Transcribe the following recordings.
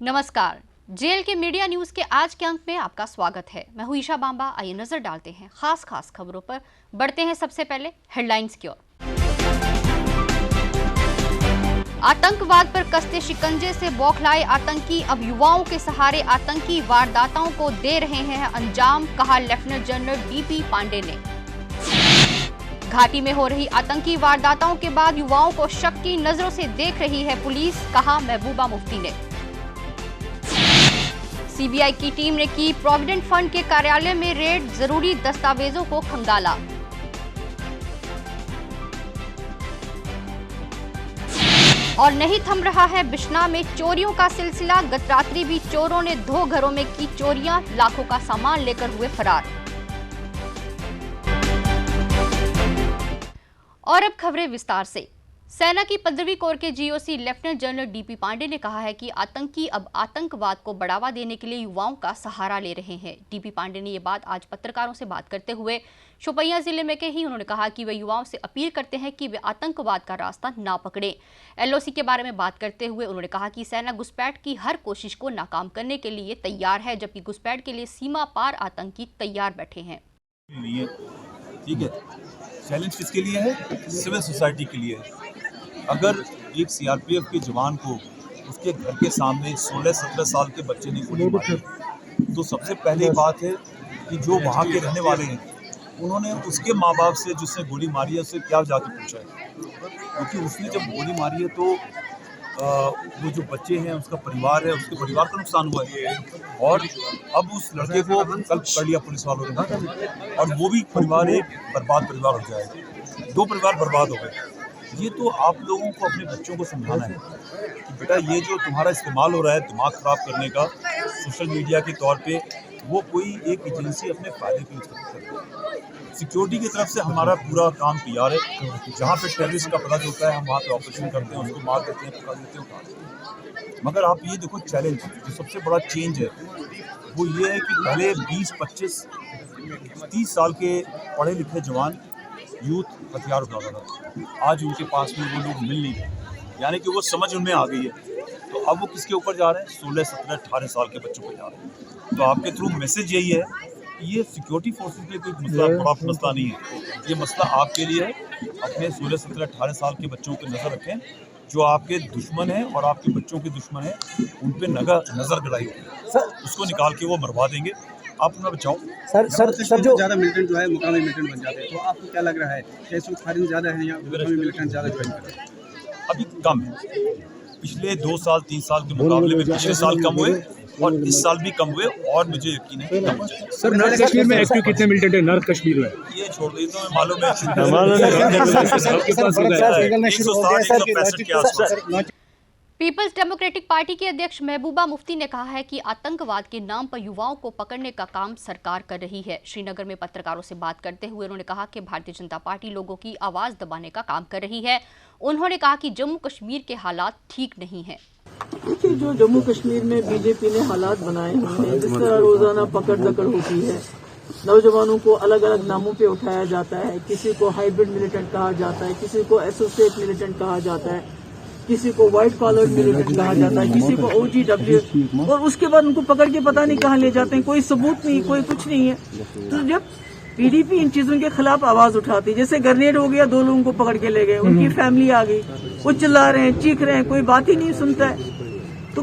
नमस्कार। जेल के media news के आज के अंक में आपका स्वागत है। मैं हूं ईशा बांबा। आइए नजर डालते हैं खास खबरों पर। बढ़ते हैं सबसे पहले हेडलाइंस की ओर। आतंकवाद पर कसते शिकंजे से बौखलाए आतंकी अब युवाओं के सहारे आतंकी वारदातों को दे रहे हैं अंजाम, कहा लेफ्टिनेंट जनरल डीपी पांडे ने। घाटी में हो रही आतंकी वारदातों के बाद युवाओं को शक की नजरों से देख रही है पुलिस, कहा महबूबा मुफ्ती ने। सीबीआई की टीम ने की प्रोविडेंट फंड के कार्यालय में रेड, जरूरी दस्तावेजों को खंगाला। और नहीं थम रहा है बिश्ना में चोरियों का सिलसिला। गत रात्रि भी चोरों ने 2 घरों में की चोरियां, लाखों का सामान लेकर हुए फरार। और अब खबरें विस्तार से। सेना की 15वीं कोर के GOC lieutenant general DP Pande ने कहा है कि आतंकी अब आतंकवाद को बढ़ावा देने के लिए युवाओं का सहारा ले रहे हैं। डीपी पांडे ने ये बात आज पत्रकारों से बात करते हुए शोपियां जिले में कही। उन्होंने कहा कि वे युवाओं से अपील करते हैं कि वे आतंकवाद का रास्ता ना पकड़ें। एलओसी के बारे में बात करते हुए उन्होंने कहा कि सेना घुसपैठ की हर कोशिश को नाकाम करने के लिए तैयार है, जबकि घुसपैठ के लिए सीमा पार आतंकी तैयार बैठे हैं। ठीक है, चैलेंज किसके लिए है? सिविल सोसाइटी के लिए है। अगर एक सीआरपीएफ के जवान को उसके घर के सामने 16-17 साल के बच्चे ने गोली मारी, तो सबसे पहली बात है कि जो वहाँ के रहने वाले हैं उन्होंने उसके माँ बाप से जिसने गोली मारी है उससे क्या जाके पूछा है, क्योंकि उसने जब गोली मारी है तो वो जो बच्चे हैं उसका परिवार है, उसके परिवार का नुकसान हुआ है। और अब उस लड़के को कल पकड़ लिया पुलिस वालों ने और वो भी परिवार एक बर्बाद परिवार हो जाएगा, 2 परिवार बर्बाद हो गए। ये तो आप लोगों को अपने बच्चों को समझाना है कि बेटा ये जो तुम्हारा इस्तेमाल हो रहा है दिमाग ख़राब करने का सोशल मीडिया के तौर पे, वो कोई एक एजेंसी अपने फ़ायदे के लिए करती है। सिक्योरिटी की तरफ से हमारा पूरा काम तैयार है। जहाँ पे टेररिस्ट का पता चलता है हम वहाँ पे ऑपरेशन करते हैं, उसको मार देते हैं, पकड़ देते हैं, उठा देते हैं। मगर आप ये देखो, चैलेंज जो सबसे बड़ा चेंज है वो ये है कि पहले 20, 25, 30 साल के पढ़े लिखे जवान यूथ हथियार उठाता था, आज उनके पास में वो लोग मिल नहीं रहे, यानी कि वो समझ उनमें आ गई है। तो अब वो किसके ऊपर जा रहे हैं? 16, 17, 18 साल के बच्चों पर जा रहे हैं। तो आपके थ्रू मैसेज यही है कि ये सिक्योरिटी फोर्सेस के लिए कोई मसला, बड़ा मसला नहीं है, ये मसला आपके लिए है। अपने 16, 17, 18 साल के बच्चों पर नज़र रखें, जो आपके दुश्मन हैं और आपके बच्चों के दुश्मन हैं, उन पर नज़र गड़ाई सर, उसको निकाल के वो मरवा देंगे। आप उन्हें बचाओ। सर जो ज़्यादा मिलिटेंट जो है मुकामी मिलिटेंट बन जाते हैं, तो आपको क्या लग रहा है कि इसमें फायरिंग ज़्यादा है या मुकामी मिलिटेंट ज़्यादा ज्वाइन कर रहे हैं? अभी कम है। पिछले 2 साल 3 साल के मुकाबले में पिछले साल कम हुए और इस साल भी कम हुए, और मुझे यकीन है कम हो जाएंगे। सर नॉर्थ कश्मीर में एक्टिव कितने मिलिटेंट है? नॉर्थ कश्मीर में ये छोड़ दी तो मालूम है 160-165 के आसपास। पीपल्स डेमोक्रेटिक पार्टी के अध्यक्ष महबूबा मुफ्ती ने कहा है कि आतंकवाद के नाम पर युवाओं को पकड़ने का काम सरकार कर रही है। श्रीनगर में पत्रकारों से बात करते हुए उन्होंने कहा कि भारतीय जनता पार्टी लोगों की आवाज दबाने का काम कर रही है। उन्होंने कहा कि जम्मू कश्मीर के हालात ठीक नहीं है। देखिए, जो जम्मू कश्मीर में बीजेपी ने हालात बनाए हैं, जिस तरह रोजाना पकड़ दकड़ होती है, नौजवानों को अलग अलग नामों पे उठाया जाता है, किसी को हाइब्रिड मिलिटेंट कहा जाता है, किसी को एसोसिएट मिलिटेंट कहा जाता है, किसी को व्हाइट कॉलर मिलिटेंट कहा जाता है, किसी को OGW, और उसके बाद उनको पकड़ के पता नहीं कहाँ ले जाते हैं, कोई सबूत नहीं, कोई कुछ नहीं है। तो जब पीडीपी इन चीजों के खिलाफ आवाज उठाती, जैसे ग्रेनेड हो गया, 2 लोगों को पकड़ के ले गए, उनकी फैमिली आ गई, वो चिल्ला रहे हैं, चीख रहे हैं, कोई बात ही नहीं सुनता है। तो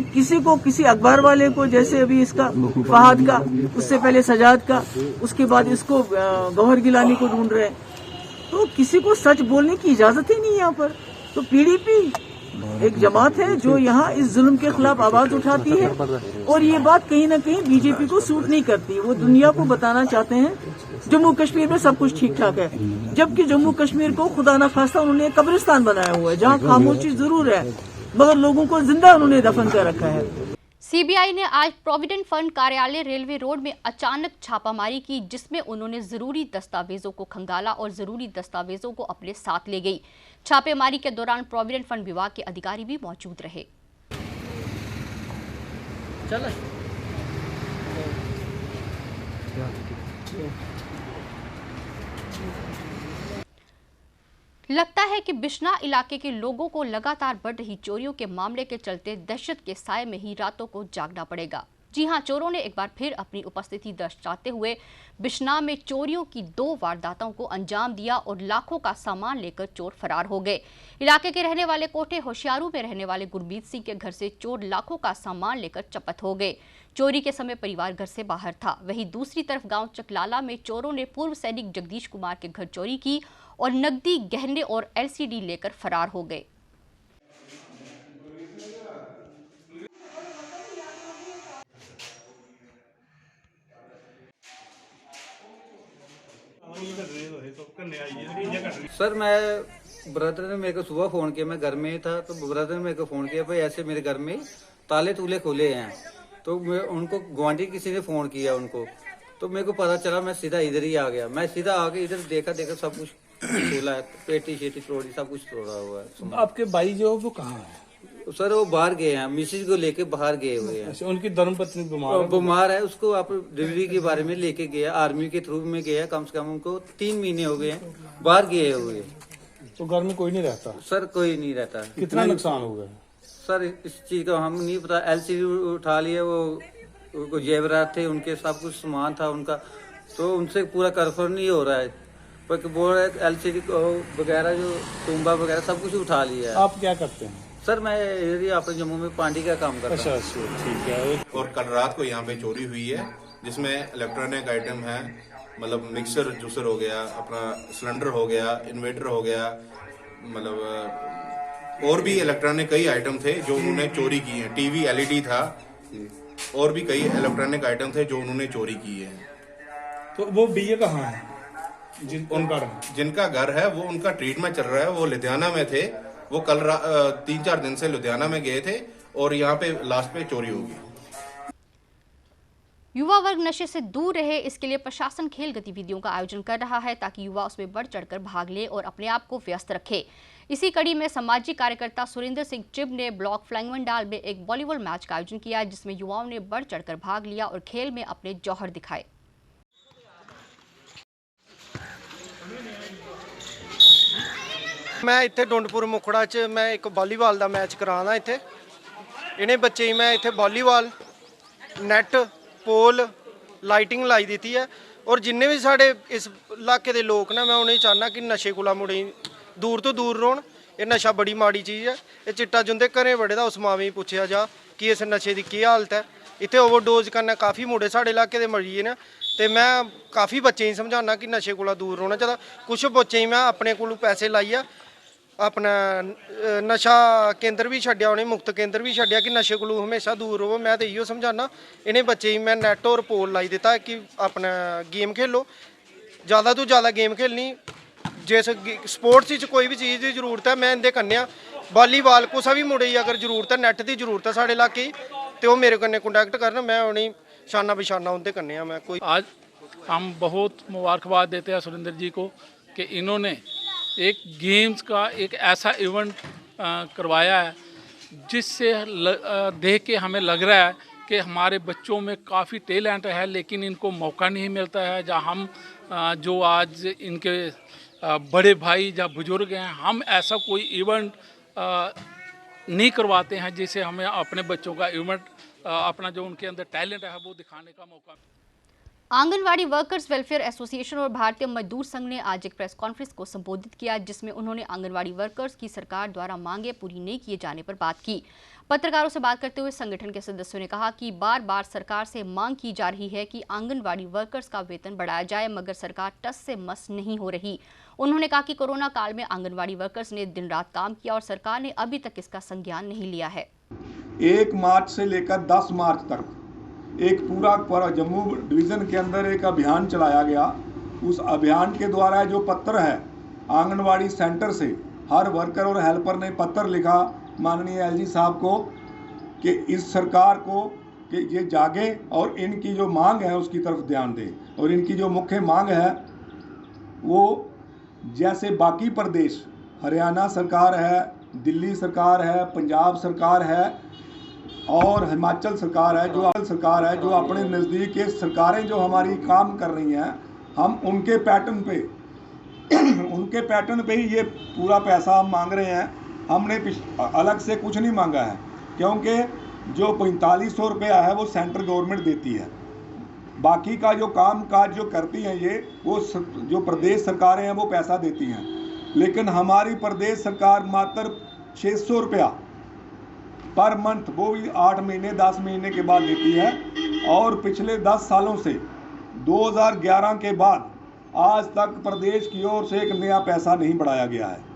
किसी अखबार वाले को, जैसे अभी इसका फहद का, उससे पहले सजाद का, उसके बाद इसको गौहर गिलानी को ढूंढ रहे हैं, तो किसी को सच बोलने की इजाजत ही नहीं है यहाँ पर। तो पीडीपी एक जमात है जो यहाँ इस जुल्म के खिलाफ आवाज उठाती है, और ये बात कहीं ना कहीं बीजेपी को सूट नहीं करती। वो दुनिया को बताना चाहते हैं जम्मू कश्मीर में सब कुछ ठीक ठाक है, जबकि जम्मू कश्मीर को खुदा न खास्ता उन्होंने एक कब्रिस्तान बनाया हुआ है, जहाँ खामोशी जरूर है मगर लोगों को जिंदा उन्होंने दफन कर रखा है। सीबीआई ने आज प्रोविडेंट फंड कार्यालय रेलवे रोड में अचानक छापामारी की, जिसमें उन्होंने जरूरी दस्तावेजों को खंगाला और जरूरी दस्तावेजों को अपने साथ ले गई। छापेमारी के दौरान प्रोविडेंट फंड विभाग के अधिकारी भी मौजूद रहे। लगता है कि बिश्ना इलाके के लोगों को लगातार बढ़ रही चोरियों के मामले के चलते दहशत के साए में ही रातों को जागना पड़ेगा। जी हां, चोरों ने एक बार फिर अपनी उपस्थिति दर्शाते हुए बिश्ना में चोरियों की 2 वारदातों को अंजाम दिया और लाखों का सामान लेकर चोर फरार हो गए। इलाके के रहने वाले कोठे होशियारू में रहने वाले गुरमीत सिंह के घर से चोर लाखों का सामान लेकर चपत हो गए। चोरी के समय परिवार घर से बाहर था। वहीं दूसरी तरफ गांव चकलाला में चोरों ने पूर्व सैनिक जगदीश कुमार के घर चोरी की और नकदी, गहने और LCD लेकर फरार हो गए। सर, मैं ब्रदर ने मेरे को सुबह फ़ोन किया, मैं घर में था, तो ब्रदर ने मेरे को फ़ोन किया भाई ऐसे मेरे घर में ताले तूले खोले हैं। तो मैं उनको गुआंढी किसी ने फ़ोन किया उनको, तो मेरे को पता चला, मैं सीधा इधर ही आ गया। मैं सीधा आके इधर देखा सब कुछ खोला है, पेटी शेटी तोड़ी, सब कुछ तोड़ा हुआ है। आपके भाई जो वो कहाँ है? सर वो बाहर गए हैं, मिसेज को लेके बाहर गए हुए हैं। अच्छा, उनकी धर्मपत्नी बीमार है, उसको आप डिलीवरी के बारे में लेके गया, आर्मी के थ्रू में गया, कम से कम उनको 3 महीने हो गए हैं बाहर गए हुए। तो घर में कोई नहीं रहता? सर कोई नहीं रहता। कितना नुकसान हो गया? सर इस चीज का हम नहीं पता। LCD उठा लिए, वो जेवरात थे उनके, सब कुछ सामान था उनका, तो उनसे पूरा कन्फर्म नहीं हो रहा है। पर बोल रहे LCD वगैरह जो टुम्बा वगैरह सब कुछ उठा लिया है। आप क्या करते हैं? सर मैं अपने जम्मू में पांडी का काम करता हूँ। अच्छा, ठीक है। और कल रात को यहाँ पे चोरी हुई है, जिसमें इलेक्ट्रॉनिक आइटम है, मतलब मिक्सर जूसर हो गया, अपना सिलेंडर हो गया, इन्वर्टर हो गया, मतलब और भी इलेक्ट्रॉनिक कई आइटम थे जो उन्होंने चोरी की है। TV LED था, और भी कई इलेक्ट्रॉनिक आइटम थे जो उन्होंने चोरी की है। तो वो BA कहाँ है? जिनका घर है वो, उनका ट्रीटमेंट चल रहा है, वो लुधियाना में थे। वो कल 3-4 दिन से लुधियाना में गए थे और यहाँ पे लास्ट पे चोरी हो गई। युवा वर्ग नशे से दूर रहे, इसके लिए प्रशासन खेल गतिविधियों का आयोजन कर रहा है ताकि युवा उसमें बढ़ चढ़कर भाग ले और अपने आप को व्यस्त रखे। इसी कड़ी में सामाजिक कार्यकर्ता सुरेंद्र सिंह चिब ने ब्लॉक फ्लैंगवंडाल में एक वॉलीबॉल मैच का आयोजन किया, जिसमें युवाओं ने बढ़ चढ़कर भाग लिया और खेल में अपने जौहर दिखाए। मैं इत्थे डोंडपुर मुखड़ा च मैं एक वॉलीबॉल का मैच कराना। इत्थे इन्हें बच्चे मैं इत्थे वॉलीबॉल, नैट, पोल, लाइटिंग लाई दी है। और जिन्ने भी साढ़े इस इलाके के लोग ने, मैं उन्हें चाहना कि नशे कोला मुड़े दूर तो दूर रौन। ये नशा बड़ी माड़ी चीज़ है। ये चिट्टा जिंदे घरें बड़े दा उस मावी पुछया जा कि इस नशे की की हालत है। इत्थे ओवरडोज करना काफ़ी मुड़े साढ़े इलाके के मरीज ने, तो मैं काफ़ी बच्चे ही समझाना कि नशे कोला दूर रौना चाहिए। कुछ बच्चे ही मैं अपने कोलों पैसे लाइया अपना नशा केंद्र भी छड्डिया, उन्हें मुक्त केंद्र भी छड्डिया कि नशे कोलों हमेशा दूर रहो। मैं तो इो समझाना इन्हें बच्चे ही मैं नैट और पोल लाई दिता कि अपना गेम खेलो, ज़्यादा तो ज़्यादा गेम खेलनी। जिस स्पोर्ट्स कोई भी चीज़ की जरूरत है, मैं इंदे कन्नै वॉलीबॉल कुसा भी मुड़े अगर जरूरत है, नैट की जरूरत है साढ़े इलाके, तो वो मेरे कन्नै कॉन्टैक्ट करन, मैं उन्हें शाना बिशाना उनके कन्नै मैं कोई। आज हम बहुत मुबारकबाद देते हैं सुरेंद्र जी को कि इन्होंने एक गेम्स का एक ऐसा इवेंट करवाया है जिससे देख के हमें लग रहा है कि हमारे बच्चों में काफ़ी टैलेंट है, लेकिन इनको मौका नहीं मिलता है। जहाँ हम जो आज इनके बड़े भाई या बुजुर्ग हैं, हम ऐसा कोई इवेंट नहीं करवाते हैं जिससे हमें अपने बच्चों का इवेंट, अपना जो उनके अंदर टैलेंट है वो दिखाने का मौका। आंगनवाड़ी वर्कर्स वेलफेयर एसोसिएशन और भारतीय मजदूर संघ ने आज एक प्रेस कॉन्फ्रेंस को संबोधित किया, जिसमें उन्होंने आंगनवाड़ी वर्कर्स की सरकार द्वारा मांगे पूरी नहीं किए जाने पर बात की। पत्रकारों से बात करते हुए संगठन के सदस्यों ने कहा कि बार बार सरकार से मांग की जा रही है कि आंगनवाड़ी वर्कर्स का वेतन बढ़ाया जाए, मगर सरकार टस से मस नहीं हो रही। उन्होंने कहा कि कोरोना काल में आंगनवाड़ी वर्कर्स ने दिन रात काम किया और सरकार ने अभी तक इसका संज्ञान नहीं लिया है। 1 मार्च से लेकर 10 मार्च तक एक पूरा जम्मू डिवीज़न के अंदर एक अभियान चलाया गया। उस अभियान के द्वारा जो पत्र है आंगनवाड़ी सेंटर से, हर वर्कर और हेल्पर ने पत्र लिखा माननीय LG साहब को कि इस सरकार को कि ये जागे और इनकी जो मांग है उसकी तरफ ध्यान दें। और इनकी जो मुख्य मांग है वो जैसे बाकी प्रदेश, हरियाणा सरकार है, दिल्ली सरकार है, पंजाब सरकार है और हिमाचल सरकार है, जो अपने नज़दीक के सरकारें जो हमारी काम कर रही हैं, हम उनके पैटर्न पे उनके पैटर्न पे ही ये पूरा पैसा हम मांग रहे हैं। हमने अलग से कुछ नहीं मांगा है, क्योंकि जो 4500 रुपया है वो सेंट्रल गवर्नमेंट देती है। बाकी का जो काम काज जो करती हैं ये वो जो प्रदेश सरकारें हैं वो पैसा देती हैं, लेकिन हमारी प्रदेश सरकार मात्र 600 रुपया पर मंथ, वो भी 8 महीने 10 महीने के बाद देती है। और पिछले 10 सालों से 2011 के बाद आज तक प्रदेश की ओर से एक नया पैसा नहीं बढ़ाया गया है।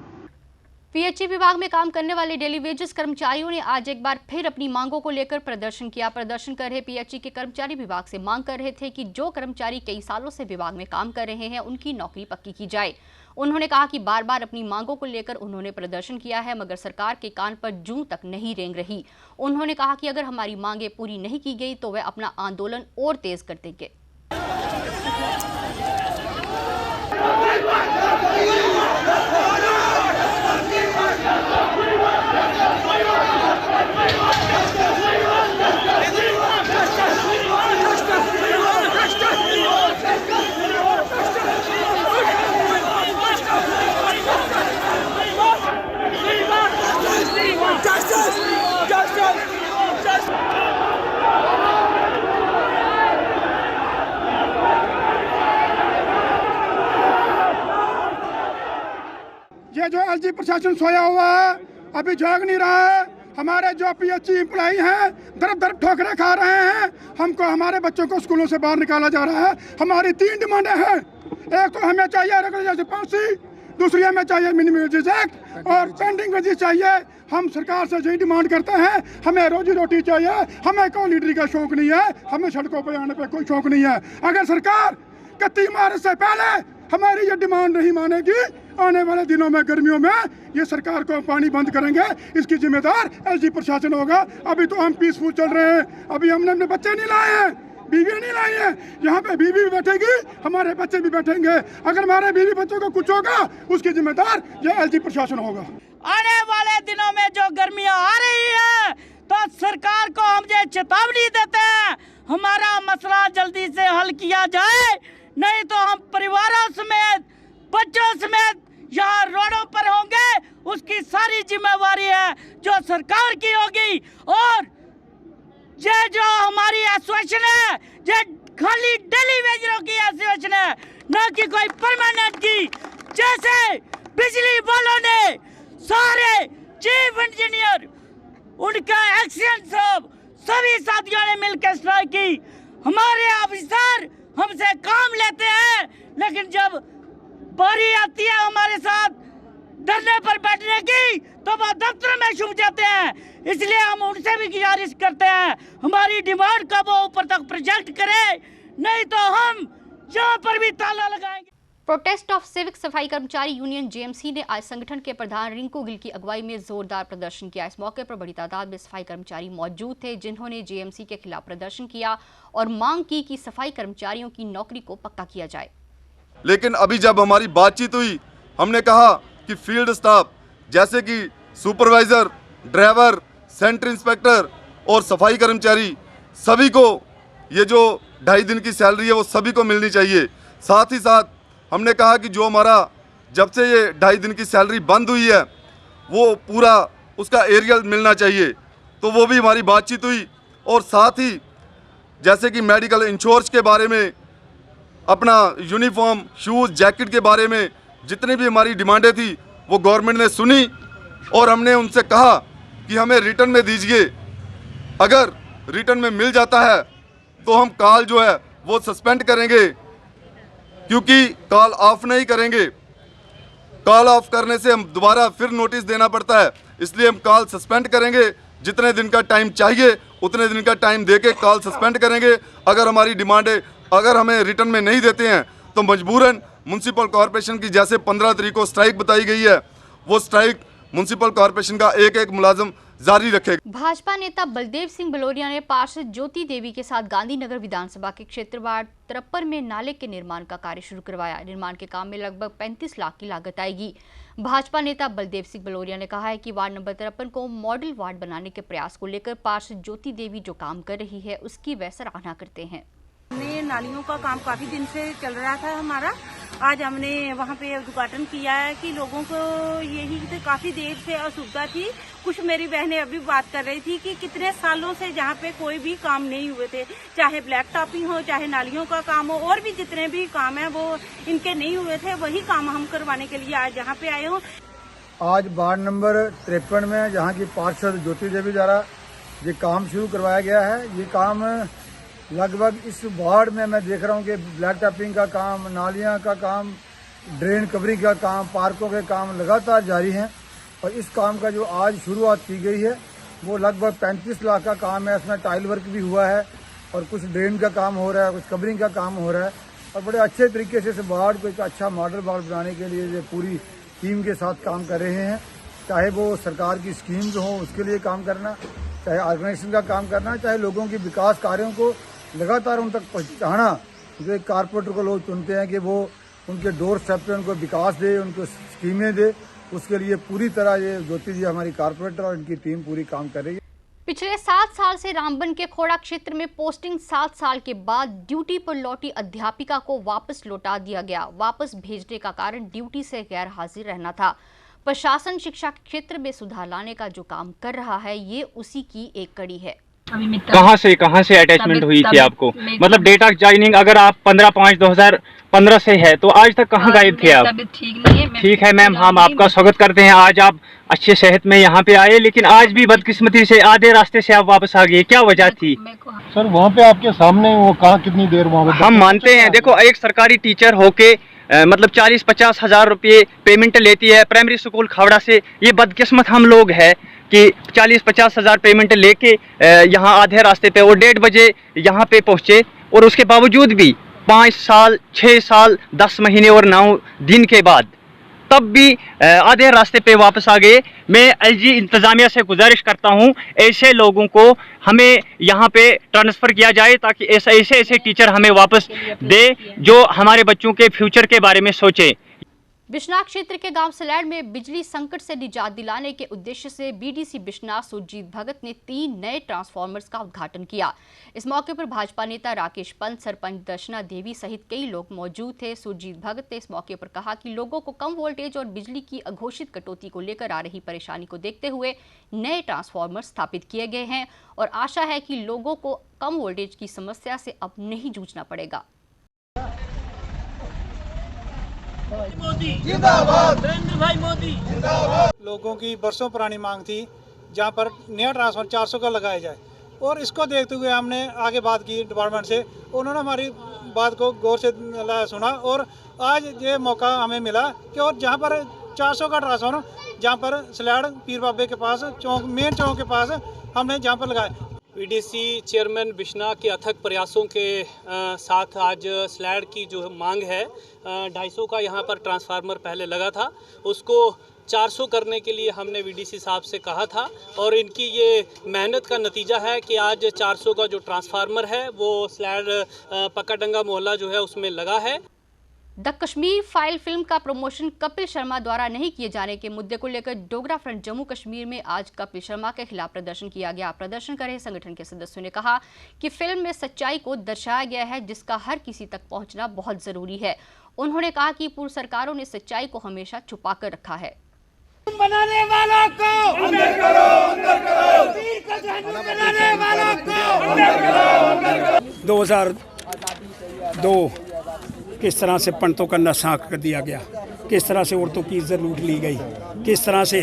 पीएचई विभाग में काम करने वाले डेली वेजेस कर्मचारियों ने आज एक बार फिर अपनी मांगों को लेकर प्रदर्शन किया। प्रदर्शन कर रहे पीएचई के कर्मचारी विभाग से मांग कर रहे थे कि जो कर्मचारी कई सालों से विभाग में काम कर रहे हैं उनकी नौकरी पक्की की जाए। उन्होंने कहा कि बार बार अपनी मांगों को लेकर उन्होंने प्रदर्शन किया है, मगर सरकार के कान पर जूं तक नहीं रेंग रही। उन्होंने कहा कि अगर हमारी मांगें पूरी नहीं की गई तो वह अपना आंदोलन और तेज कर देंगे। ये जो एलजी प्रशासन सोया हुआ है, अभी जाग नहीं रहा है। हमारे जो पीएचई एम्प्लॉई हैं दर ठोकरे खा रहे हैं। हमको हमारे बच्चों को स्कूलों से बाहर निकाला जा रहा है। हमारी 3 डिमांडें हैं। एक तो हमें चाहिए रेगुलर फांसी, दूसरी हमें चाहिए मिनिमम वेजेस एक्ट और पेंडिंग वेजेस चाहिए। हम सरकार से यही डिमांड करते हैं। हमें रोजी रोटी चाहिए। हमें कोई लीडरी का शौक नहीं है। हमें सड़कों पर आने पर कोई शौक नहीं है। अगर सरकार 31 मार्च से पहले हमारी ये डिमांड नहीं मानेगी, आने वाले दिनों में गर्मियों में ये सरकार को पानी बंद करेंगे। इसकी जिम्मेदार एलजी प्रशासन होगा। अभी तो हम पीसफुल चल रहे हैं। अभी हमने अपने बच्चे नहीं लाए हैं, बीवी नहीं लाई है। यहाँ पे बीवी भी बैठेगी, हमारे बच्चे भी बैठेंगे। अगर हमारे बीवी बच्चों को कुछ होगा उसकी जिम्मेदार ये एलजी प्रशासन होगा। आने वाले दिनों में जो गर्मियाँ आ रही है तो सरकार को हम ये चेतावनी देते हैं, हमारा मसला जल्दी से हल किया जाए, नहीं तो हम परिवारों समेत बच्चों समेत यहाँ रोडों पर होंगे। उसकी सारी जिम्मेवारी है जो सरकार की होगी। और ये जो हमारी एसोसिएशन है ये खाली डेली वेजरों की एसोसिएशन है, न कि कोई परमानेंट की। जैसे बिजली वालों ने सारे चीफ इंजीनियर उनका एक्शन सब सभी साथियों ने मिलकर स्ट्राइक की। हमारे ऑफिसर हमसे काम लेते हैं, लेकिन जब बारी आती है हमारे साथ धरने पर बैठने की तो वो दफ्तर में छुप जाते हैं। इसलिए हम उनसे भी गुजारिश करते हैं हमारी डिमांड का वो ऊपर तक प्रोजेक्ट करे, नहीं तो हम यहाँ पर भी ताला लगाएंगे। प्रोटेस्ट ऑफ सिविक सफाई कर्मचारी यूनियन जेएमसी ने आज संगठन के प्रधान रिंकू गिल की अगुवाई में जोरदार प्रदर्शन किया। इस मौके पर बड़ी तादाद में सफाई कर्मचारी मौजूद थे, जिन्होंने जेएमसी के खिलाफ प्रदर्शन किया और मांग की कि सफाई कर्मचारियों की नौकरी को पक्का किया जाए। लेकिन अभी जब हमारी बातचीत हुई, हमने कहा कि फील्ड स्टाफ जैसे कि सुपरवाइजर, ड्राइवर, सेंटर इंस्पेक्टर और सफाई कर्मचारी सभी को ये जो 2.5 दिन की सैलरी है वो सभी को मिलनी चाहिए। साथ ही साथ हमने कहा कि जो हमारा जब से ये 2.5 दिन की सैलरी बंद हुई है वो पूरा उसका एरियल मिलना चाहिए। तो वो भी हमारी बातचीत हुई। और साथ ही जैसे कि मेडिकल इंश्योरेंस के बारे में, अपना यूनिफॉर्म, शूज़, जैकेट के बारे में जितनी भी हमारी डिमांडें थी वो गवर्नमेंट ने सुनी और हमने उनसे कहा कि हमें रिटर्न में दीजिए। अगर रिटर्न में मिल जाता है तो हम कॉल जो है वो सस्पेंड करेंगे, क्योंकि कॉल ऑफ नहीं करेंगे। कॉल ऑफ करने से हम दोबारा फिर नोटिस देना पड़ता है, इसलिए हम कॉल सस्पेंड करेंगे। जितने दिन का टाइम चाहिए उतने दिन का टाइम देके कॉल सस्पेंड करेंगे। अगर हमारी डिमांडें अगर हमें रिटर्न में नहीं देते हैं तो मजबूरन म्युनिसिपल कॉरपोरेशन की जैसे 15 तारीख को स्ट्राइक बताई गई है वो स्ट्राइक म्युनिसिपल कॉरपोरेशन का एक मुलाजिम जारी रखेगा। भाजपा नेता बलदेव सिंह बलोरिया ने पार्षद ज्योति देवी के साथ गांधीनगर विधानसभा के क्षेत्र वार्ड 53 में नाले के निर्माण का कार्य शुरू करवाया। निर्माण के काम में लगभग 35 लाख की लागत आएगी। भाजपा नेता बलदेव सिंह बलोरिया ने कहा है कि वार्ड नंबर 53 को मॉडल वार्ड बनाने के प्रयास को लेकर पार्षद ज्योति देवी जो काम कर रही है उसकी वह सराहना करते हैं। नालियों का काम काफी दिन से चल रहा था हमारा, आज हमने वहाँ पे उद्घाटन किया है कि लोगों को यही तो काफी देर से असुविधा थी। कुछ मेरी बहनें अभी बात कर रही थी कि कितने सालों से जहाँ पे कोई भी काम नहीं हुए थे, चाहे ब्लैक टॉपिंग हो, चाहे नालियों का काम हो, और भी जितने भी काम है वो इनके नहीं हुए थे। वही काम हम करवाने के लिए आज यहाँ पे आए हूँ। आज वार्ड नंबर 53 में जहाँ की पार्षद ज्योति देवी द्वारा ये काम शुरू करवाया गया है। ये काम लगभग इस वार्ड में मैं देख रहा हूँ कि ब्लैक टॉपिंग का काम, नालियाँ का काम, ड्रेन कवरिंग का काम, पार्कों के काम लगातार जारी हैं। और इस काम का जो आज शुरुआत की गई है वो लगभग 35 लाख का काम है। इसमें टाइल वर्क भी हुआ है और कुछ ड्रेन का काम हो रहा है, कुछ कवरिंग का काम हो रहा है। और बड़े अच्छे तरीके से इस वार्ड को एक अच्छा मॉडल वार्ड बनाने के लिए ये पूरी टीम के साथ काम कर रहे हैं। चाहे वो सरकार की स्कीम्स हों उसके लिए काम करना, चाहे ऑर्गेनाइजेशन का काम करना, चाहे लोगों की विकास कार्यों को लगातार उन तक पहुँचाना। जो एक कारपोरेटर को लोग चुनते हैं कि वो उनके डोर स्टेप पे उनको विकास दे, उनको स्कीमें दे, उसके लिए पूरी तरह ये ज्योति जी हमारी कारपोरेटर और इनकी टीम पूरी काम कर रही है। पिछले 7 साल से रामबन के खोड़ा क्षेत्र में पोस्टिंग 7 साल के बाद ड्यूटी पर लौटी अध्यापिका को वापस लौटा दिया गया। वापस भेजने का कारण ड्यूटी से गैर हाजिर रहना था। प्रशासन शिक्षा के क्षेत्र में सुधार लाने का जो काम कर रहा है ये उसी की एक कड़ी है। कहाँ से अटैचमेंट हुई थी आपको? मतलब डेटा ज्वाइनिंग अगर आप 15/5/2015 से है तो आज तक कहाँ गायब थे आप? ठीक है मैम, हम आपका स्वागत करते हैं। आज आप अच्छे सेहत में यहाँ पे आए, लेकिन आज भी बदकिस्मती से आधे रास्ते से आप वापस आ गए। क्या वजह थी? सर वहाँ पे आपके सामने वो कहाँ कितनी देर वहाँ पे? हम मानते हैं, देखो एक सरकारी टीचर होके मतलब 40-50 हज़ार रुपये पेमेंट लेती है प्राइमरी स्कूल खावड़ा से। ये बदकिस्मत हम लोग है कि 40-50 हज़ार पेमेंट लेके यहाँ आधे रास्ते पे वो 1:30 बजे यहाँ पे पहुँचे और उसके बावजूद भी 5 साल 6 साल 10 महीने और 9 दिन के बाद तब भी आधे रास्ते पे वापस आ गए। मैं एलजी इंतज़ामिया से गुजारिश करता हूँ ऐसे लोगों को हमें यहाँ पे ट्रांसफ़र किया जाए ताकि ऐसे टीचर हमें वापस दे जो हमारे बच्चों के फ्यूचर के बारे में सोचे। बिश्नाह क्षेत्र के गांव सलैड़ में बिजली संकट से निजात दिलाने के उद्देश्य से बीडीसी बिश्नाह सुरजीत भगत ने 3 नए ट्रांसफार्मर्स का उद्घाटन किया। इस मौके पर भाजपा नेता राकेश पंत, सरपंच दर्शना देवी सहित कई लोग मौजूद थे। सुरजीत भगत ने इस मौके पर कहा कि लोगों को कम वोल्टेज और बिजली की अघोषित कटौती को लेकर आ रही परेशानी को देखते हुए नए ट्रांसफार्मर स्थापित किए गए हैं और आशा है कि लोगों को कम वोल्टेज की समस्या से अब नहीं जूझना पड़ेगा। मोदी जिंदाबाद, नरेंद्र भाई मोदी जिंदाबाद। लोगों की बरसों पुरानी मांग थी जहां पर नया ट्रांसफार्मर 400 का लगाया जाए और इसको देखते हुए हमने आगे बात की डिपार्टमेंट से। उन्होंने हमारी बात को गौर से सुना और आज ये मौका हमें मिला कि और जहां पर 400 का ट्रांसफार्मर जहां पर सलैड़ पीर बाबे के पास चौक मेन चौक के पास हमने जहां पर लगाया। बीडीसी चेयरमैन बिश्नाह के अथक प्रयासों के साथ आज सलैड़ की जो मांग है 250 का यहाँ पर ट्रांसफार्मर पहले लगा था, उसको 400 करने के लिए हमने बीडीसी साहब से कहा था और इनकी ये मेहनत का नतीजा है कि आज 400 का जो ट्रांसफार्मर है वो सलैड़ पक्काडंगा मोहल्ला जो है उसमें लगा है। द कश्मीर फाइल फिल्म का प्रमोशन कपिल शर्मा द्वारा नहीं किए जाने के मुद्दे को लेकर डोगरा फ्रंट जम्मू कश्मीर में आज कपिल शर्मा के खिलाफ प्रदर्शन किया गया। प्रदर्शन कर रहे संगठन के सदस्यों ने कहा कि फिल्म में सच्चाई को दर्शाया गया है जिसका हर किसी तक पहुंचना बहुत जरूरी है। उन्होंने कहा कि पूर्व सरकारों ने सच्चाई को हमेशा छुपा कर रखा है। बनाने वालों को अंदर करो, अंदर करो। वीर का जहन्नुम बनाने वालों को अंदर करो, अंदर करो। 2002 किस तरह से पंडितों का नशा कर दिया गया, किस तरह से औरतों की इज्जत लूट ली गई, किस तरह से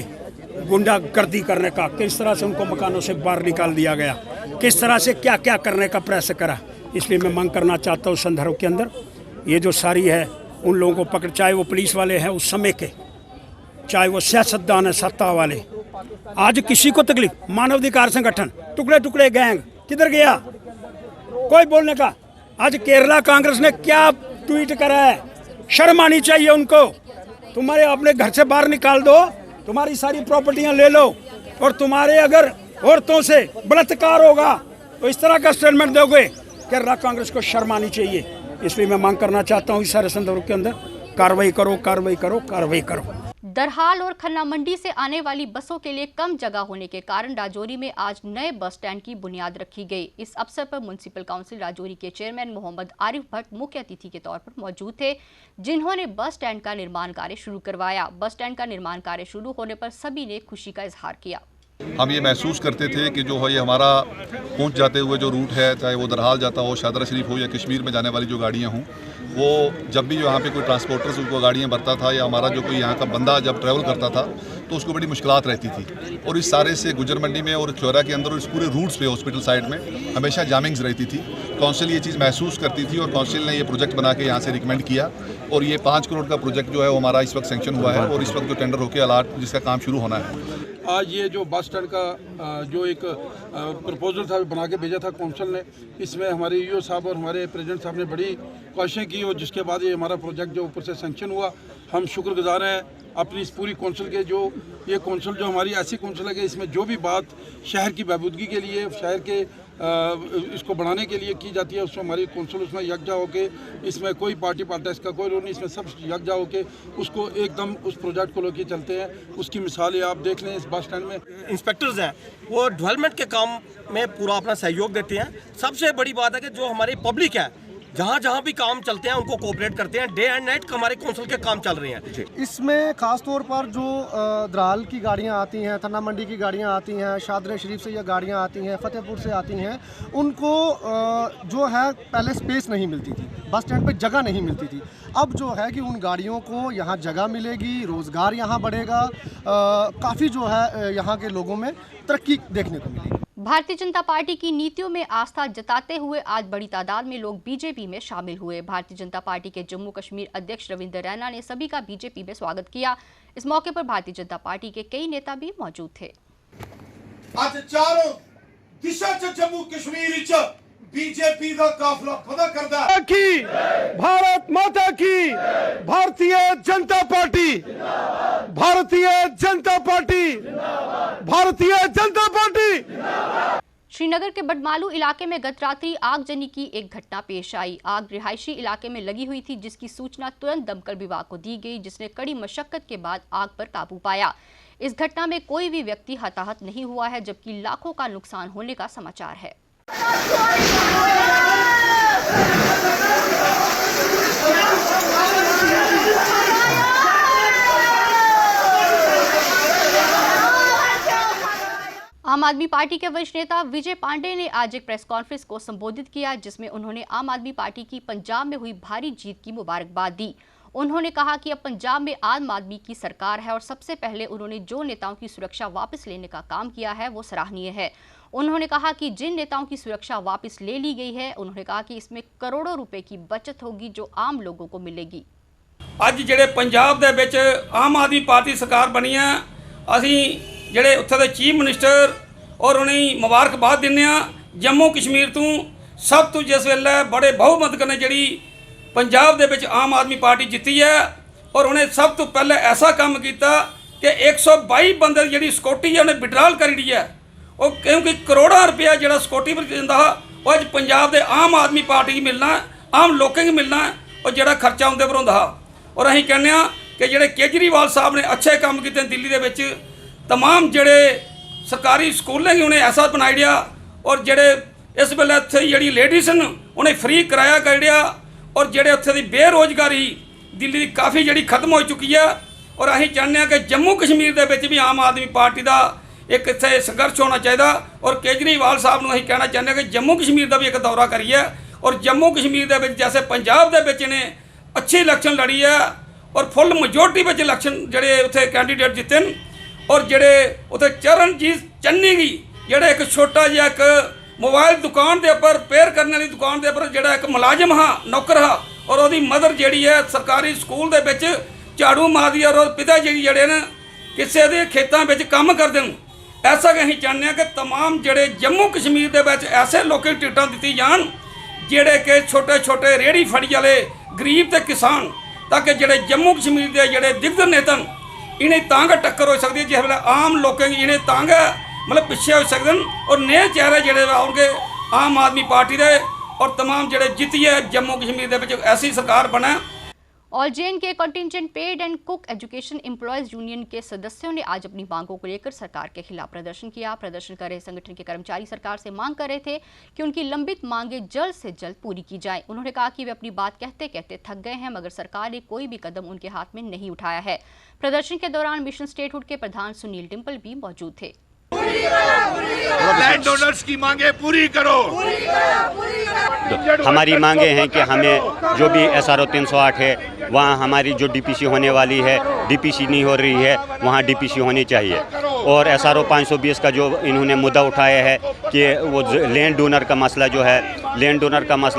गुंडागर्दी करने का, किस तरह से उनको मकानों से बाहर निकाल दिया गया, किस तरह से क्या क्या करने का प्रयास करा। इसलिए मैं मांग करना चाहता हूँ संदर्भ के अंदर ये जो सारी है उन लोगों को पकड़, चाहे वो पुलिस वाले हैं उस समय के, चाहे वो सियासतदान है सत्ता वाले। आज किसी को तकलीफ, मानवाधिकार संगठन टुकड़े टुकड़े गैंग किधर गया, कोई बोलने का। आज केरला कांग्रेस ने क्या ट्वीट करा है, शर्म आनी चाहिए उनको। तुम्हारे अपने घर से बाहर निकाल दो, तुम्हारी सारी प्रॉपर्टियां ले लो और तुम्हारे अगर औरतों से बलात्कार होगा तो इस तरह का स्टेटमेंट दोगे, केरला कांग्रेस को शर्म आनी चाहिए। इसलिए मैं मांग करना चाहता हूँ इस सारे संदर्भ के अंदर कार्रवाई करो, कार्रवाई करो, कार्रवाई करो। दरहाल और खन्ना मंडी से आने वाली बसों के लिए कम जगह होने के कारण राजौरी में आज नए बस स्टैंड की बुनियाद रखी गई। इस अवसर पर म्युनिसिपल काउंसिल राजौरी के चेयरमैन मोहम्मद आरिफ भट्ट मुख्य अतिथि के तौर पर मौजूद थे, जिन्होंने बस स्टैंड का निर्माण कार्य शुरू करवाया। बस स्टैंड का निर्माण कार्य शुरू होने पर सभी ने खुशी का इजहार किया। हम ये महसूस करते थे कि जो है ये हमारा पहुंच जाते हुए जो रूट है, चाहे वो दरहाल जाता हो, शादरा शरीफ हो या कश्मीर में जाने वाली जो गाड़ियां हों, वो जब भी यहाँ पे कोई ट्रांसपोर्टर्स उनको गाड़ियाँ भरता था या हमारा जो कोई यहाँ का बंदा जब ट्रैवल करता था तो उसको बड़ी मुश्किलात रहती थी। और इस सारे से गुजर मंडी में और चौरा के अंदर और इस पूरे रूट्स पे हॉस्पिटल साइड में हमेशा जामिंग्स रहती थी। काउंसिल ये चीज़ महसूस करती थी और काउंसिल ने ये प्रोजेक्ट बना के यहाँ से रिकमेंड किया और ये 5 करोड़ का प्रोजेक्ट जो है वो हमारा इस वक्त सेंक्शन हुआ है और इस वक्त जो टेंडर होकर अलाट जिसका काम शुरू होना है। आज ये जो बस स्टैंड का जो एक प्रपोजल था बना के भेजा था काउंसिल ने, इसमें हमारे ईओ साहब और हमारे प्रेसिडेंट साहब ने बड़ी कोशिशें की और जिसके बाद ये हमारा प्रोजेक्ट जो ऊपर से सेंक्शन हुआ। हम शुक्रगुजार हैं अपनी इस पूरी काउंसिल के, जो ये काउंसिल जो हमारी ऐसी काउंसिल है कि इसमें जो भी बात शहर की बहबूदगी के लिए, शहर के इसको बढ़ाने के लिए की जाती है, उसमें हमारी काउंसिल उसमें यकजा होके, इसमें कोई पार्टी पॉलिटिक्स का कोई रोल नहीं, इसमें सब यकजा होके उसको एकदम उस प्रोजेक्ट को लेके चलते हैं। उसकी मिसालें आप देख लें इस बस स्टैंड में। इंस्पेक्टर्स हैं वो डेवलपमेंट के काम में पूरा अपना सहयोग देते हैं। सबसे बड़ी बात है कि जो हमारी पब्लिक है जहाँ जहाँ भी काम चलते हैं उनको कोऑपरेट करते हैं। डे एंड नाइट हमारे काउंसिल के काम चल रहे हैं। इसमें खास तौर पर जो दराल की गाड़ियाँ आती हैं, खन्ना मंडी की गाड़ियाँ आती हैं, शादरा शरीफ से ये गाड़ियाँ आती हैं, फतेहपुर से आती हैं, उनको जो है पहले स्पेस नहीं मिलती थी, बस स्टैंड पे जगह नहीं मिलती थी। अब जो है कि उन गाड़ियों को यहाँ जगह मिलेगी, रोज़गार यहाँ बढ़ेगा, काफ़ी जो है यहाँ के लोगों में तरक्की देखने को मिलेगी। भारतीय जनता पार्टी की नीतियों में आस्था जताते हुए आज बड़ी तादाद में लोग बीजेपी में शामिल हुए। भारतीय जनता पार्टी के जम्मू कश्मीर अध्यक्ष रविंद्र रैना ने सभी का बीजेपी में स्वागत किया। इस मौके पर भारतीय जनता पार्टी के कई नेता भी मौजूद थे। आज चारों दिशा च जम्मू कश्मीर च बीजेपी का काफिला पता करता है कि भारत माता की, Bharatiya Janata party, Bharatiya Janata party, Bharatiya Janata party. Srinagar के बडमालू इलाके में गत रात्रि आगजनी की एक घटना पेश आई। आग रिहायशी इलाके में लगी हुई थी, जिसकी सूचना तुरंत दमकल विभाग को दी गई, जिसने कड़ी मशक्कत के बाद आग पर काबू पाया। इस घटना में कोई भी व्यक्ति हताहत नहीं हुआ है, जबकि लाखों का नुकसान होने का समाचार है। आम आदमी पार्टी के वरिष्ठ नेता विजय पांडे ने आज एक प्रेस कॉन्फ्रेंस को संबोधित किया, जिसमें उन्होंने आम आदमी पार्टी की पंजाब में हुई भारी जीत की मुबारकबाद दी। उन्होंने कहा कि अब पंजाब में आम आदमी की सरकार है और सबसे पहले उन्होंने जो नेताओं की सुरक्षा वापस लेने का काम किया है वो सराहनीय है। उन्होंने कहा कि जिन नेताओं की सुरक्षा वापस ले ली गई है, उन्होंने कहा कि इसमें करोड़ों रुपए की बचत होगी जो आम लोगों को मिलेगी। ਅੱਜ ਜਿਹੜੇ ਪੰਜਾਬ ਦੇ ਵਿੱਚ ਆਮ ਆਦਮੀ ਪਾਰਟੀ ਸਰਕਾਰ ਬਣੀ ਹੈ, ਅਸੀਂ ਜਿਹੜੇ ਉੱਥੇ ਦੇ ਚੀਫ ਮਿਨਿਸਟਰ ਔਰ ਉਹਨਾਂ ਨੂੰ ਮੁਬਾਰਕਬਾਦ ਦਿੰਦੇ ਹਾਂ। ਜੰਮੂ ਕਸ਼ਮੀਰ ਤੋਂ ਸਭ ਤੋਂ ਜਿਸ ਵੇਲੇ ਬੜੇ ਬਹੁਮਤ ਕਨੇ ਜਿਹੜੀ ਪੰਜਾਬ ਦੇ ਵਿੱਚ ਆਮ ਆਦਮੀ ਪਾਰਟੀ ਜਿੱਤੀ ਹੈ ਔਰ ਉਹਨੇ ਸਭ ਤੋਂ ਪਹਿਲੇ ਐਸਾ ਕੰਮ ਕੀਤਾ ਕਿ 122 ਬੰਦੇ ਦੀ ਜਿਹੜੀ ਸਿਕਿਉਰਿਟੀ ਹੈ ਉਹਨੇ ਵਿਡਰਾਲ ਕਰੀ ਲਈ ਹੈ। ਉਹ ਕਿਉਂਕਿ ਕਰੋੜਾਂ ਰੁਪਇਆ ਜਿਹੜਾ ਸਿਕਿਉਰਿਟੀ ਪਰ ਦਿੰਦਾ ਉਹ ਅੱਜ ਪੰਜਾਬ ਦੇ ਆਮ ਆਦਮੀ ਪਾਰਟੀ ਨੂੰ ਮਿਲਣਾ, ਆਮ ਲੋਕਾਂ ਨੂੰ ਮਿਲਣਾ ਔਰ ਜਿਹੜਾ ਖਰਚਾ ਉਹਦੇ ਪਰ ਹੁੰਦਾ। ਔਰ ਅਸੀਂ ਕਹਿੰਦੇ ਹਾਂ ਕਿ ਜਿਹੜੇ ਕੇਜਰੀਵਾਲ ਸਾਹਿਬ ਨੇ ਅੱਛੇ ਕੰਮ ਕੀਤੇ ਦਿੱਲੀ ਦੇ ਵਿੱਚ, तमाम ਜਿਹੜੇ ਸਰਕਾਰੀ ਸਕੂਲਾਂ ਹੀ ਉਹਨੇ ਐਸਾ ਬਣਾਈ ਲਿਆ ਔਰ ਜਿਹੜੇ ਇਸ ਵੇਲੇ ਇੱਥੇ ਜਿਹੜੀ ਲੇਡੀਜ਼ ਨੇ ਉਹਨੇ ਫ੍ਰੀ ਕਿਰਾਇਆ ਕਰ ਲਿਆ ਔਰ ਜਿਹੜੇ ਉੱਥੇ ਦੀ ਬੇਰੋਜ਼ਗਾਰੀ ਦਿੱਲੀ ਦੀ ਕਾਫੀ ਜਿਹੜੀ ਖਤਮ ਹੋ ਚੁੱਕੀ ਹੈ। ਔਰ ਅਸੀਂ ਚਾਹੁੰਦੇ ਹਾਂ ਕਿ ਜੰਮੂ ਕਸ਼ਮੀਰ ਦੇ ਵਿੱਚ ਵੀ ਆਮ ਆਦਮੀ ਪਾਰਟੀ ਦਾ ਇੱਕ ਇੱਥੇ ਸੰਘਰਸ਼ ਹੋਣਾ ਚਾਹੀਦਾ ਔਰ ਕੇਜਰੀਵਾਲ ਸਾਹਿਬ ਨੂੰ ਅਸੀਂ ਕਹਿਣਾ ਚਾਹੁੰਦੇ ਹਾਂ ਕਿ ਜੰਮੂ ਕਸ਼ਮੀਰ ਦਾ ਵੀ ਇੱਕ ਦੌਰਾ ਕਰੀਏ ਔਰ ਜੰਮੂ ਕਸ਼ਮੀਰ ਦੇ ਵਿੱਚ ਜੈਸੇ ਪੰਜਾਬ ਦੇ ਵਿੱਚ ਨੇ अच्छी इलेक्शन लड़ी है और फुल मेजोरिटी में इलेक्शन जड़े उत्थे कैंडीडेट जिते और जड़े उत्थे चरणजीत चन्नी की जड़े एक छोटा जिहा एक मोबाइल दुकान के उपर रिपेयर करने वाली दुकान के उपर जड़ा एक मुलाजिम हाँ, नौकर हाँ और उसकी मदर जी है सरकारी स्कूल के विच झाड़ू मारदी और पिता जी जड़े ने किसी के खेतों में काम करते हैं। ऐसा कि असीं चाहते हैं कि तमाम जड़े जम्मू कश्मीर के विच ऐसे लोगों की टिकटां दित्ती जान ਜਿਹੜੇ कि छोटे छोटे रेहड़ी फड़ी वाले गरीब ते किसान, ताकि ਜਿਹੜੇ जम्मू कश्मीर के ਜਿਹੜੇ दिग्गज नेता इन्हें तांग टक्कर हो सकती है जिस वे आम लोगों की इन्हें तांग मतलब पिछे हो सकते हैं और नए चेहरे ਜਿਹੜੇ आउणगे आम आदमी पार्टी के और तमाम ਜਿਹੜੇ जित्ती है जम्मू कश्मीर के ऐसी सरकार बने। ऑल जेएन के contingent paid and cook education employees union के सदस्यों ने आज अपनी मांगों को लेकर सरकार के खिलाफ प्रदर्शन किया। प्रदर्शन कर रहे संगठन के कर्मचारी सरकार से मांग कर रहे थे कि उनकी लंबित मांगे जल्द से जल्द पूरी की जाए। उन्होंने कहा कि वे अपनी बात कहते कहते थक गए हैं, मगर सरकार ने कोई भी कदम उनके हाथ में नहीं उठाया है। प्रदर्शन के दौरान मिशन स्टेटहुड के प्रधान सुनील डिम्पल भी मौजूद थे। लैंड ओनर्स की मांगे पूरी करो। हमारी मांगे हैं कि हमें जो भी SRO 308 है वहाँ हमारी जो DPC होने वाली है, DPC नहीं हो रही है, वहाँ DPC होनी चाहिए। और SRO 520 का जो इन्होंने मुद्दा उठाया है कि वो लैंड डोनर का मसला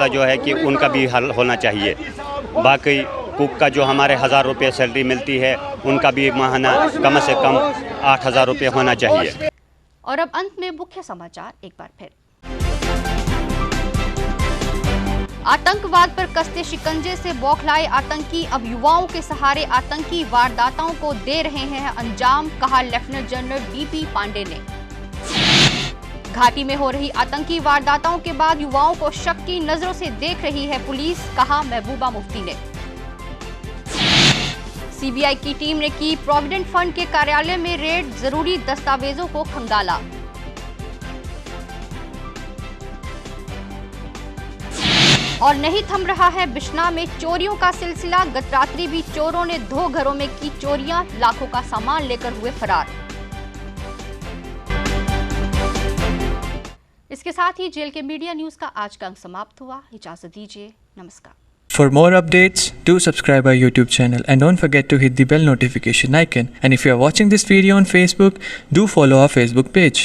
जो है कि उनका भी हल होना चाहिए। बाकी कुक का जो हमारे 1000 रुपये सैलरी मिलती है उनका भी माहाना कम से कम 8000 रुपये होना चाहिए। और अब अंत में मुख्य समाचार एक बार फिर। आतंकवाद पर कसते शिकंजे से बौखलाए आतंकी अब युवाओं के सहारे आतंकी वारदातों को दे रहे हैं अंजाम, कहा लेफ्टिनेंट जनरल DP पांडे ने। घाटी में हो रही आतंकी वारदातों के बाद युवाओं को शक की नजरों से देख रही है पुलिस, कहा महबूबा मुफ्ती ने। CBI की टीम ने की प्रोविडेंट फंड के कार्यालय में रेड, जरूरी दस्तावेजों को खंगाला। और नहीं थम रहा है बिश्ना में चोरियों का सिलसिला। गत रात्रि भी चोरों ने 2 घरों में की चोरियां, लाखों का सामान लेकर हुए फरार। इसके साथ ही जेल के मीडिया न्यूज का आज का अंक समाप्त हुआ। इजाजत दीजिए, नमस्कार। For more updates, do subscribe our YouTube channel and don't forget to hit the bell notification icon. And if you are watching this video on Facebook, do follow our Facebook page.